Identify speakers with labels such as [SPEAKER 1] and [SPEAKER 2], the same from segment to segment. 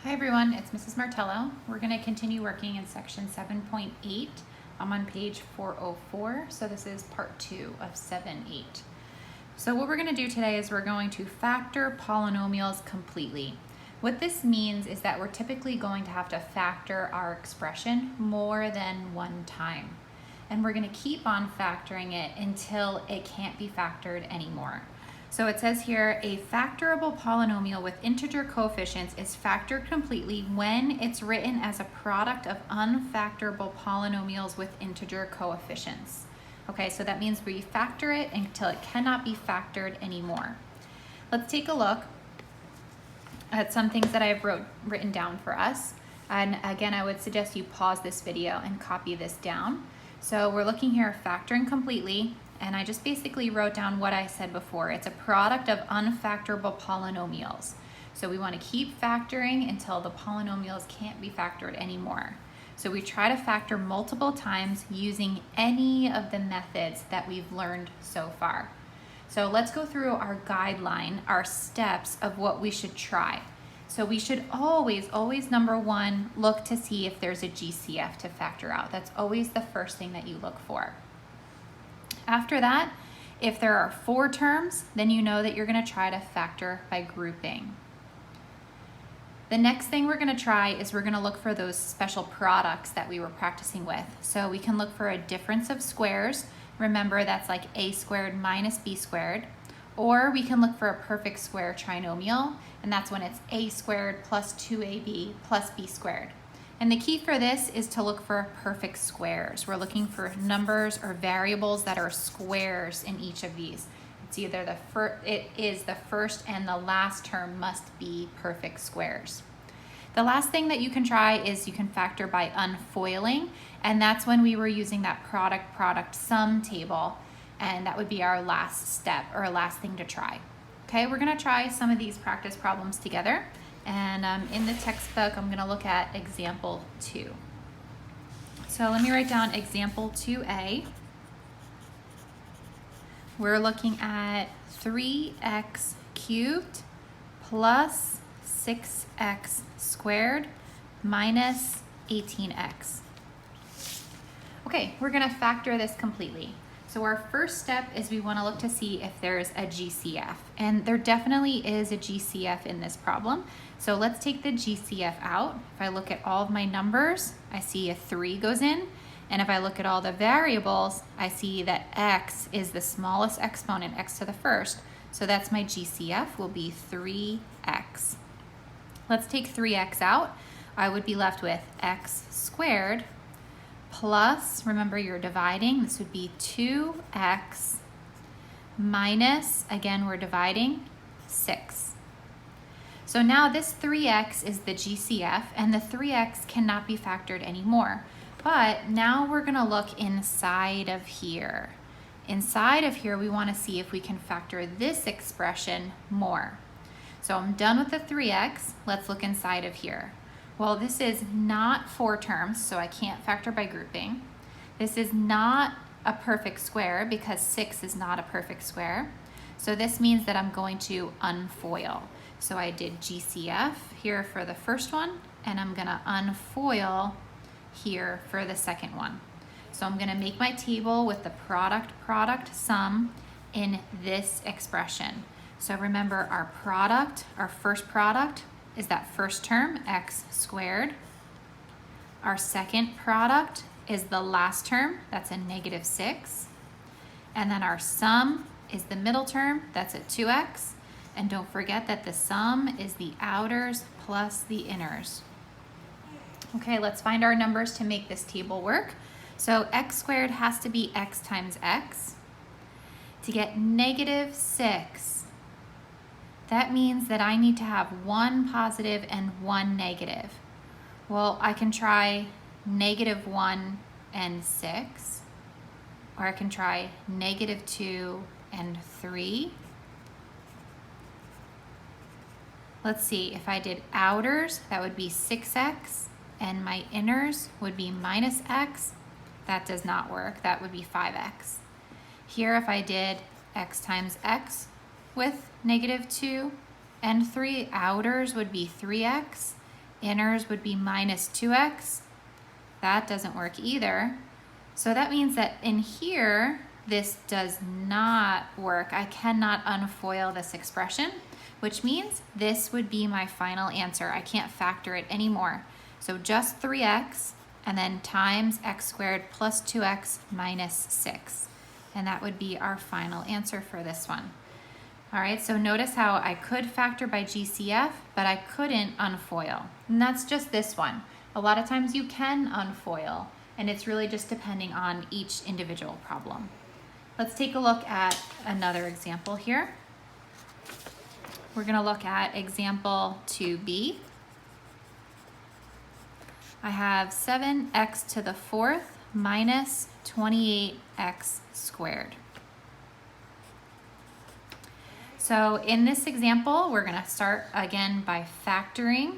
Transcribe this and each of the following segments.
[SPEAKER 1] Hi everyone, it's Mrs. Martello. We're going to continue working in section 7.8. I'm on page 404, so this is part 2 of 7.8. So what we're going to do today is we're going to factor polynomials completely. What this means is that we're typically going to have to factor our expression more than one time. And we're going to keep on factoring it until it can't be factored anymore. So it says here, a factorable polynomial with integer coefficients is factored completely when it's written as a product of unfactorable polynomials with integer coefficients. Okay, so that means we factor it until it cannot be factored anymore. Let's take a look at some things that I've written down for us. And again, I would suggest you pause this video and copy this down. So we're looking here, factoring completely. And I just basically wrote down what I said before. It's a product of unfactorable polynomials. So we want to keep factoring until the polynomials can't be factored anymore. So we try to factor multiple times using any of the methods that we've learned so far. So let's go through our guideline, our steps of what we should try. So we should always, number one, look to see if there's a GCF to factor out. That's always the first thing that you look for. After that, if there are 4 terms, then you know that you're going to try to factor by grouping. The next thing we're going to try is we're going to look for those special products that we were practicing with. So we can look for a difference of squares. Remember, that's like a squared minus b squared. Or we can look for a perfect square trinomial, and that's when it's a squared plus 2ab plus b squared. And the key for this is to look for perfect squares. We're looking for numbers or variables that are squares in each of these. It's either the first and the last term must be perfect squares. The last thing that you can try is you can factor by unfoiling, and that's when we were using that product sum table, and that would be our last step or last thing to try. Okay, we're gonna try some of these practice problems together. And in the textbook, I'm going to look at example 2. So let me write down example 2a. We're looking at 3x cubed plus 6x squared minus 18x. Okay, we're going to factor this completely. So our first step is we want to look to see if there's a GCF, and there definitely is a GCF in this problem. So let's take the GCF out. If I look at all of my numbers, I see a 3 goes in, and if I look at all the variables, I see that x is the smallest exponent, x to the first, so that's my GCF will be 3x. Let's take 3x out. I would be left with x squared plus, remember you're dividing, this would be 2x minus, again we're dividing, 6. So now this 3x is the GCF, and the 3x cannot be factored anymore. But now we're going to look inside of here. Inside of here, we want to see if we can factor this expression more. So I'm done with the 3x. Let's look inside of here. Well, this is not 4 terms, so I can't factor by grouping. This is not a perfect square because 6 is not a perfect square. So this means that I'm going to unfoil. So I did GCF here for the first one, and I'm going to unfoil here for the second one. So I'm going to make my table with the product sum in this expression. So remember our product, our first product, is that first term, x squared. Our second product is the last term, that's a negative 6. And then our sum is the middle term, that's a 2x. And don't forget that the sum is the outers plus the inners. Okay, let's find our numbers to make this table work. So x squared has to be x times x. To get negative 6, that means that I need to have 1 positive and 1 negative. Well, I can try negative 1 and 6, or I can try negative 2 and 3. Let's see, if I did outers, that would be 6x, and my inners would be minus x. That does not work, that would be 5x. Here, if I did x times x with negative 2 and 3, outers would be 3x, Inners would be minus 2x. That doesn't work either. So that means that in here, this does not work. I cannot unfoil this expression, which means this would be my final answer. I can't factor it anymore. So just 3x and then times x squared plus 2x minus 6. And that would be our final answer for this one. All right, so notice how I could factor by GCF, but I couldn't unfoil. And that's just this one. A lot of times you can unfoil, and it's really just depending on each individual problem. Let's take a look at another example here. We're gonna look at example 2b. I have 7x to the 4th minus 28x squared. So in this example, we're gonna start again by factoring.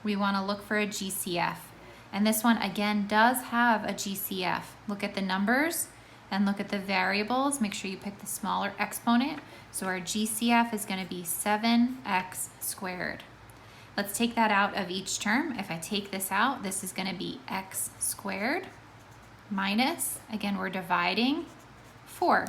[SPEAKER 1] We wanna look for a GCF. And this one again does have a GCF. Look at the numbers and look at the variables. Make sure you pick the smaller exponent. So our GCF is gonna be 7x squared. Let's take that out of each term. If I take this out, this is gonna be x squared minus, again, we're dividing 4.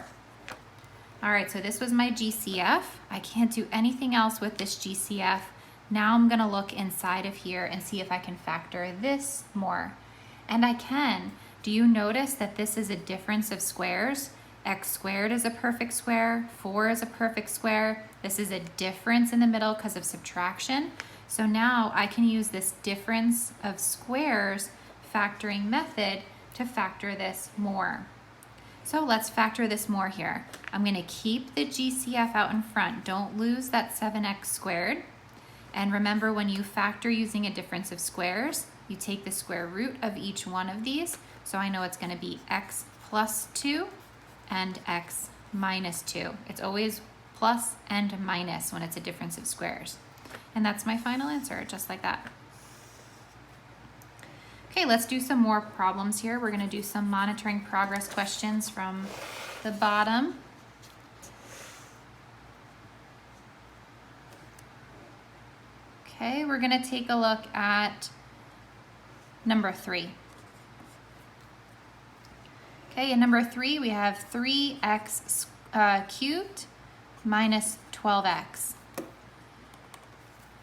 [SPEAKER 1] All right, so this was my GCF. I can't do anything else with this GCF. Now I'm gonna look inside of here and see if I can factor this more. And I can. Do you notice that this is a difference of squares? X squared is a perfect square, 4 is a perfect square. This is a difference in the middle because of subtraction. So now I can use this difference of squares factoring method to factor this more. So let's factor this more here. I'm gonna keep the GCF out in front. Don't lose that 7x squared. And remember, when you factor using a difference of squares, you take the square root of each one of these. So I know it's gonna be x plus 2 and x minus 2. It's always plus and minus when it's a difference of squares. And that's my final answer, just like that. Okay, let's do some more problems here. We're gonna do some monitoring progress questions from the bottom. Okay, we're gonna take a look at number 3. Okay, in number 3, we have 3x cubed minus 12x.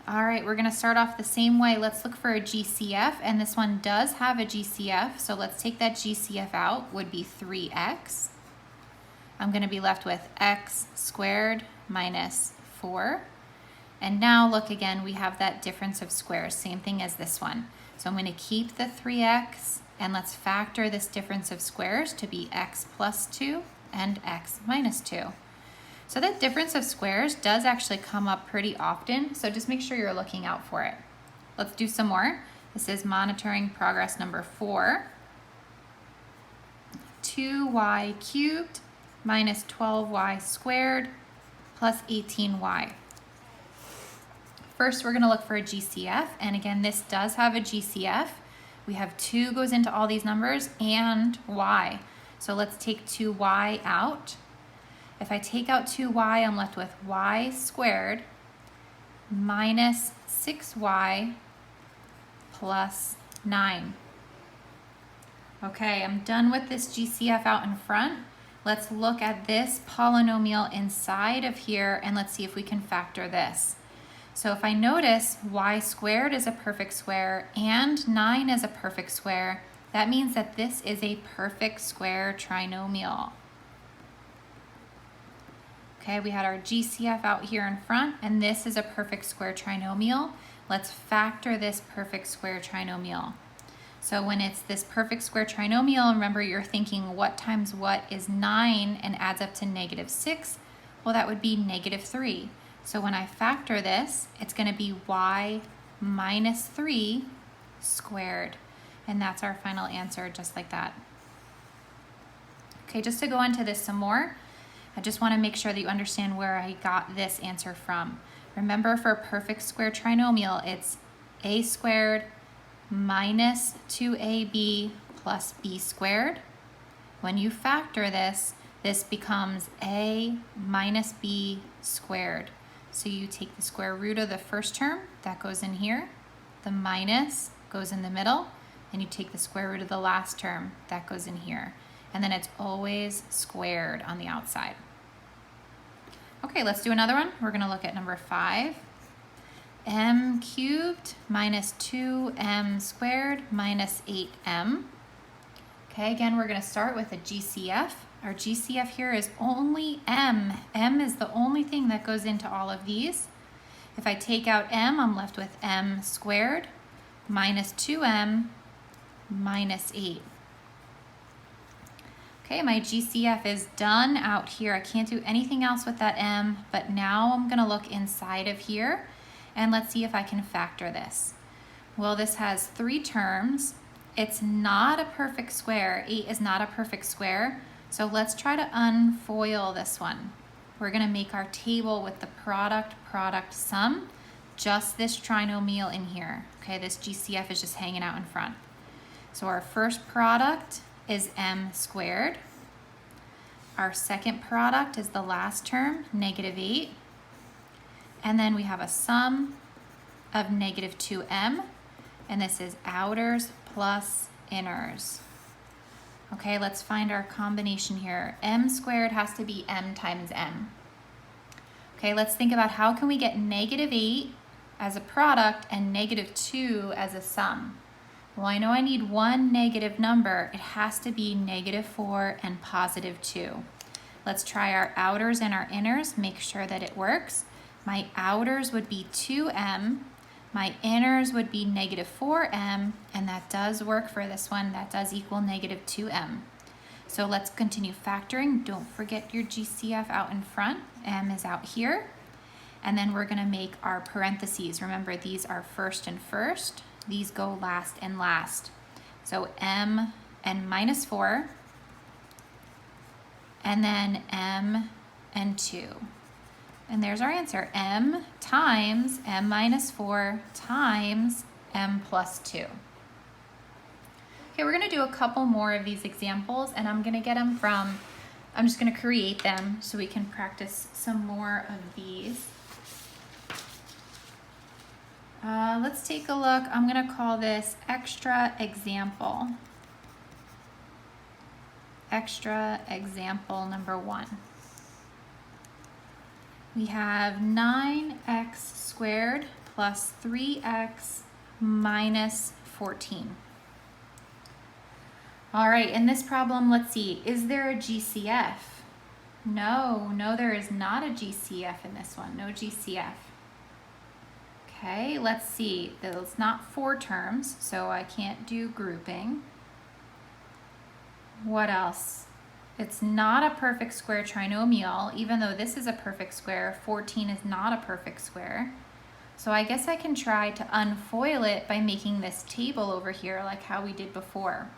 [SPEAKER 1] All right, we're gonna start off the same way. Let's look for a GCF, and this one does have a GCF, so let's take that GCF out, would be 3x. I'm gonna be left with x squared minus 4. And now look again, we have that difference of squares, same thing as this one. So I'm gonna keep the 3x, and let's factor this difference of squares to be x plus 2 and x minus 2. So that difference of squares does actually come up pretty often, so just make sure you're looking out for it. Let's do some more. This is monitoring progress number 4. 2y cubed minus 12y squared plus 18y. First, we're gonna look for a GCF, and again, this does have a GCF. We have 2 goes into all these numbers and y. So let's take 2y out. If I take out 2y, I'm left with y squared minus 6y plus 9. Okay, I'm done with this GCF out in front. Let's look at this polynomial inside of here, and let's see if we can factor this. So if I notice y squared is a perfect square and 9 is a perfect square, that means that this is a perfect square trinomial. Okay, we had our GCF out here in front, and this is a perfect square trinomial. Let's factor this perfect square trinomial. So when it's this perfect square trinomial, remember you're thinking what times what is 9 and adds up to -6? Well, that would be -3. So when I factor this, it's gonna be y minus 3 squared. And that's our final answer, just like that. Okay, just to go into this some more, I just wanna make sure that you understand where I got this answer from. Remember, for a perfect square trinomial, it's a squared minus 2ab plus b squared. When you factor this, this becomes a minus b squared. So you take the square root of the first term, that goes in here, the minus goes in the middle, and you take the square root of the last term, that goes in here. And then it's always squared on the outside. Okay, let's do another one. We're gonna look at number 5. M cubed minus 2m squared minus 8m. Okay, again, we're gonna start with a GCF. Our GCF here is only m. M is the only thing that goes into all of these. If I take out m, I'm left with m squared minus 2m minus 8. Okay, my GCF is done out here. I can't do anything else with that m, but now I'm gonna look inside of here and let's see if I can factor this. Well, this has 3 terms. It's not a perfect square. 8 is not a perfect square. So let's try to unfoil this one. We're gonna make our table with the product sum, just this trinomial in here. Okay, this GCF is just hanging out in front. So our first product is m squared. Our second product is the last term, -8. And then we have a sum of -2m, and this is outers plus inners. Okay, let's find our combination here. M squared has to be m times m. Okay, let's think about how can we get -8 as a product and -2 as a sum. Well, I know I need one negative number. It has to be -4 and +2. Let's try our outers and our inners, make sure that it works. My outers would be 2m, my inners would be -4m, and that does work for this one. That does equal -2m. So let's continue factoring. Don't forget your GCF out in front. M is out here. And then we're gonna make our parentheses. Remember, these are first and first. These go last and last. So m and -4, and then m and 2. And there's our answer, m times m -4 times m plus 2. Okay, we're gonna do a couple more of these examples, and I'm gonna get them from, I'm just gonna create them so we can practice some more of these. Let's take a look. I'm gonna call this extra example. Extra example number 1. We have 9x squared plus 3x minus 14. All right, in this problem, let's see, is there a GCF? No, there is not a GCF in this one, no GCF. Okay, let's see, it's not 4 terms, so I can't do grouping. What else? It's not a perfect square trinomial, even though this is a perfect square, 14 is not a perfect square. So I guess I can try to unfoil it by making this table over here like how we did before.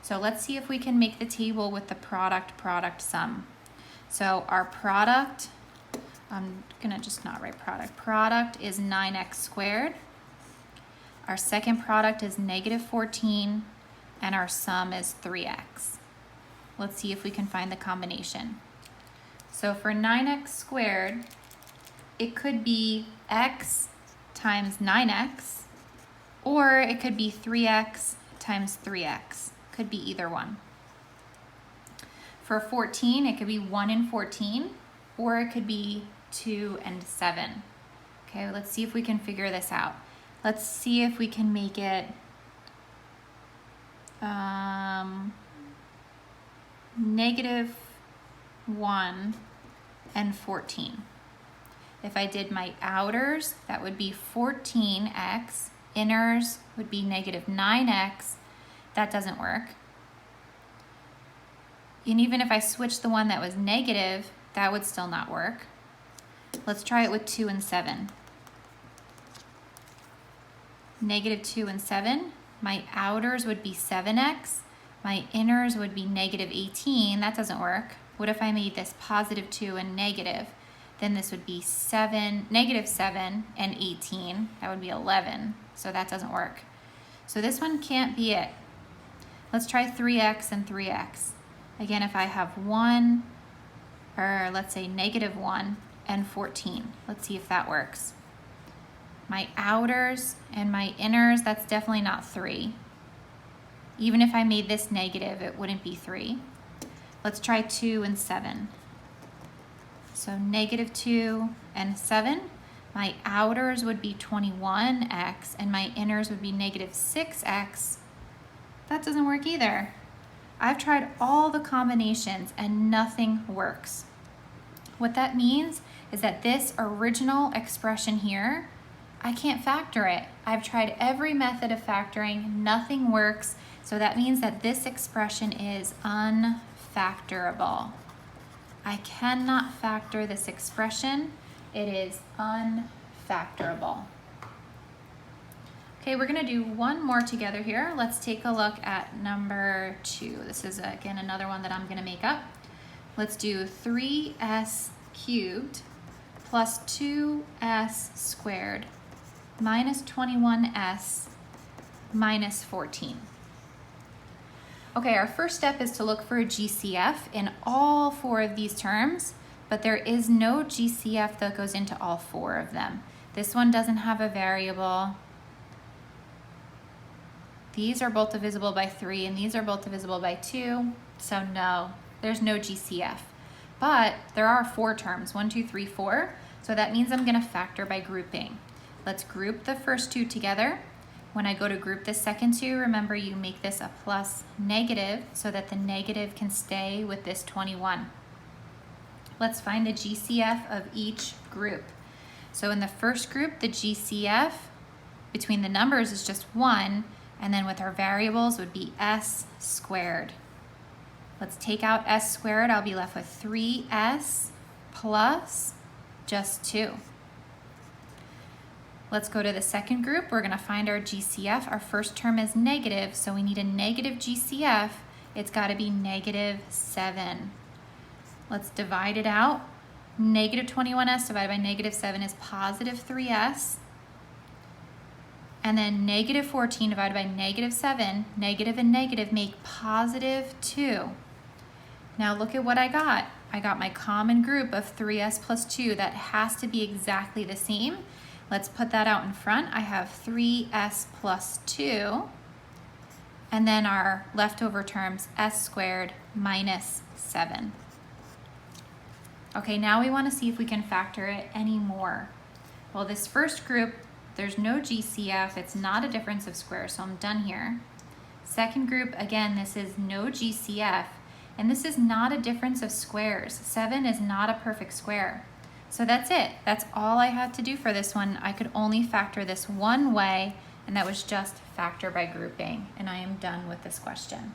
[SPEAKER 1] So let's see if we can make the table with the product sum. So our product, I'm gonna just not write product. Product is 9x squared. Our second product is -14, and our sum is 3x. Let's see if we can find the combination. So for 9x squared, it could be x times 9x, or it could be 3x times 3x. Could be either one. For 14, it could be 1 and 14, or it could be 2 and 7. Okay, let's see if we can figure this out. Let's see if we can make it -1 and 14. If I did my outers, that would be 14x. Inners would be -9x. That doesn't work. And even if I switched the one that was negative, that would still not work. Let's try it with 2 and 7. -2 and 7. My outers would be 7x. My inners would be -18. That doesn't work. What if I made this +2 and negative? Then this would be -7 and 18. That would be 11. So that doesn't work. So this one can't be it. Let's try 3x and 3x. Again, if I have 1, or let's say -1 and 14. Let's see if that works. my outers and my inners, that's definitely not 3. Even if I made this negative, it wouldn't be 3. Let's try 2 and 7. So negative 2 and 7. My outers would be 21x and my inners would be negative 6x. That doesn't work either. I've tried all the combinations and nothing works. What that means is that this original expression here, I can't factor it. I've tried every method of factoring, nothing works. So that means that this expression is unfactorable. I cannot factor this expression. It is unfactorable. Okay, we're gonna do one more together here. Let's take a look at number 2. This is, again, another one that I'm gonna make up. Let's do 3s cubed plus 2s squared minus 21s minus 14. Okay, our first step is to look for a GCF in all 4 of these terms, but there is no GCF that goes into all 4 of them. This one doesn't have a variable. These are both divisible by 3 and these are both divisible by 2, so no, there's no GCF. But there are 4 terms, 1, 2, 3, 4, so that means I'm gonna factor by grouping. Let's group the first 2 together. When I go to group the second 2, remember you make this a plus negative so that the negative can stay with this 21. Let's find the GCF of each group. So in the first group, the GCF between the numbers is just 1, and then with our variables would be s squared. Let's take out s squared. I'll be left with 3s plus just 2. Let's go to the second group. We're gonna find our GCF. Our first term is negative, so we need a negative GCF. It's gotta be negative 7. Let's divide it out. Negative 21s divided by negative 7 is positive 3s. And then negative 14 divided by negative 7, negative and negative make positive 2. Now look at what I got. I got my common group of 3s plus 2. That has to be exactly the same. Let's put that out in front. I have 3s plus 2. And then our leftover terms, s squared minus 7. Okay, now we want to see if we can factor it any more. Well, this first group, there's no GCF. It's not a difference of squares, so I'm done here. Second group, again, this is no GCF. And this is not a difference of squares. 7 is not a perfect square. So that's it. That's all I had to do for this one. I could only factor this one way, and that was just factor by grouping. And I am done with this question.